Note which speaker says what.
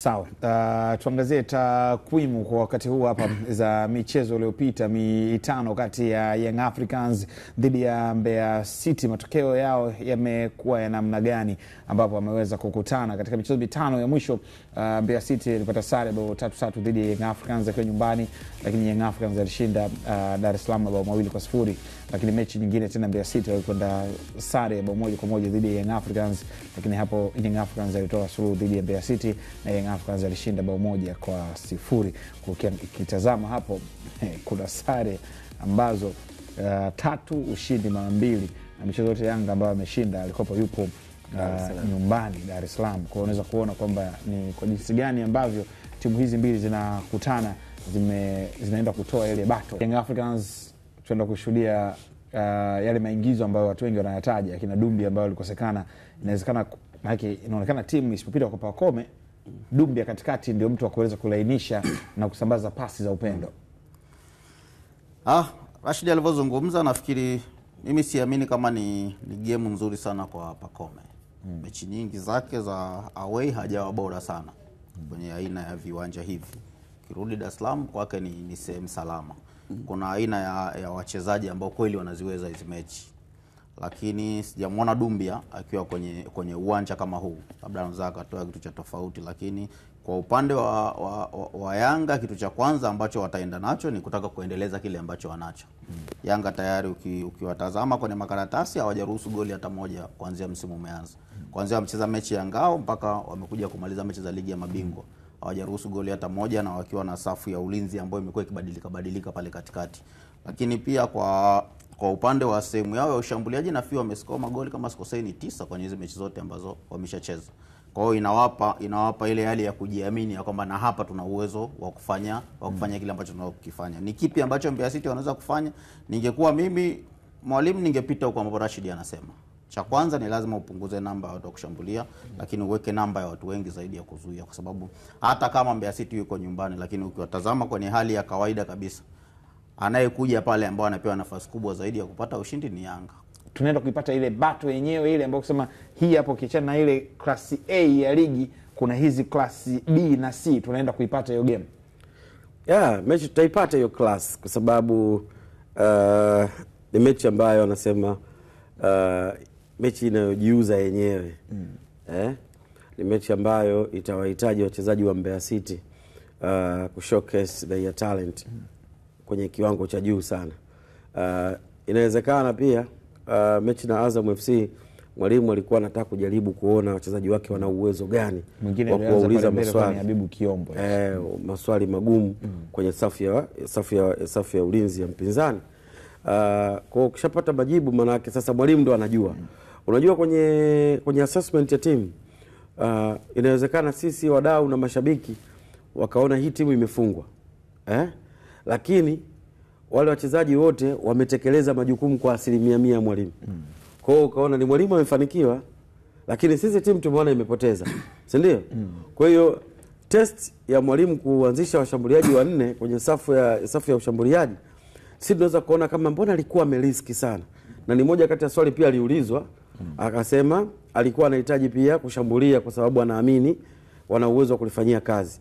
Speaker 1: Sawa, tuangazie takwimu kwa wakati huu hapa za michezo iliyopita mitano kati ya Young Africans dhidi ya Mbeya City. Matokeo yao yamekuwa ya namna gani ambapo wameweza kukutana katika michezo mitano ya mwisho? Mbeya City ilipata sare bao 3-3 dhidi ya Young Africans akiwa nyumbani, lakini Young Africans alishinda Dar es Salaam bao 2-0. Lakini mechi nyingine tena Mbeya City walikwenda sare bao 1-1 dhidi ya Young Africans, lakini hapo Young Africans alitoa suluhu dhidi ya Mbeya City na Young Africans alishinda bao 1-0. Ukitazama hapo kuna sare ambazo 3, ushindi mara 2, na michezo yote Yanga ambayo ameshinda alikuwa yupo nyumbani Dar es Salaam. Kwa unaweza kuona kwamba ni kwa jinsi gani ambavyo timu hizi mbili zinakutana, zinaenda kutoa ile battle. Young Africans tunaenda kushuhudia yale maingizo ambayo watu wengi wanayataja, akina Dumbi ambayo alikosekana. Inawezekana inaonekana timu isipopita kwa Pacome, Dumbi katikati ndio mtu wa kuweza kulainisha na kusambaza pasi za upendo.
Speaker 2: Rashid alivyozungumza, nafikiri mimi siamini kama ni game nzuri sana kwa Pacome. Mechi nyingi zake za away hajawa bora sana kwenye aina ya viwanja hivi. Kirudi Dar es Salaam kwake ni sehemu salama. Kuna aina ya wachezaji ambao kweli wanaziweza hizo mechi. Lakini sijamuona Dumbia akiwa kwenye uwanja kama huu. Labda anaweza akatoa kitu cha tofauti, lakini kwa upande wa Yanga kitu cha kwanza ambacho wataenda nacho ni kutaka kuendeleza kile ambacho wanacho. Yanga tayari ukiwatazama kwenye makaratasi hawajaruhusu goli hata moja kuanzia msimu umeanza. Kuanzia wamecheza mechi ya ngao mpaka wamekuja kumaliza mechi za ligi ya mabingwa, hawajaruhusu goli hata moja, na wakiwa na safu ya ulinzi ambayo imekuwa ikibadilika pale katikati. Lakini pia kwa upande wa sehemu yao ya ushambuliaji nafikiri wamescore magoli kama sikosei ni 9 kwenye hizo mechi zote ambazo wameshacheza. Kwa hiyo inawapa ile hali ya kujiamini ya kwamba na hapa tuna uwezo wa kufanya kile ambacho tunakifanya. Ni kipi ambacho Mbeya City wanaweza kufanya? Ningekuwa mimi mwalimu ningepita huko ambapo Rashid anasema. Cha kwanza ni lazima upunguze namba ya watu wa kushambulia, lakini uweke namba ya watu wengi zaidi ya kuzuia, kwa sababu hata kama Mbeya City yuko nyumbani, lakini ukiwatazama kwenye hali ya kawaida kabisa, anayekuja pale ambao anapewa nafasi kubwa zaidi ya kupata ushindi ni Yanga.
Speaker 1: Tunaenda kuipata ile battle yenyewe ile ambayo kusema hii hapo, kichana na ile class A ya ligi kuna hizi class B na C, tunaenda kuipata hiyo game.
Speaker 3: Mechi tutaipata hiyo class kwa sababu ni mechi ambayo wanasema mechi inayojiuza yenyewe. Ni mechi ambayo itawahitaji wachezaji wa Mbeya City kushowcase their talent kwenye kiwango cha juu sana. Inawezekana pia mechi na Azam FC mwalimu alikuwa anataka kujaribu kuona wachezaji wake wana uwezo gani wa kuuliza maswali
Speaker 1: Habibu Kiombo,
Speaker 3: maswali magumu kwenye safu ya ulinzi ya mpinzani. Kwa ukishapata majibu, maana yake sasa mwalimu ndo anajua. Unajua kwenye assessment ya timu, inawezekana sisi wadau na mashabiki wakaona hii timu imefungwa, lakini wale wachezaji wote wametekeleza majukumu kwa 100% mwalimu. Kwa hiyo ukaona ni mwalimu amefanikiwa, lakini sisi timu tumeona imepoteza, si ndio? Kwa hiyo test ya mwalimu kuanzisha washambuliaji 4 kwenye safu ya ushambuliaji, sisi tunaweza kuona kama mbona alikuwa ameriski sana. Na ni moja kati ya swali pia aliulizwa, akasema alikuwa anahitaji pia kushambulia kwa sababu anaamini wana uwezo wa kulifanyia kazi.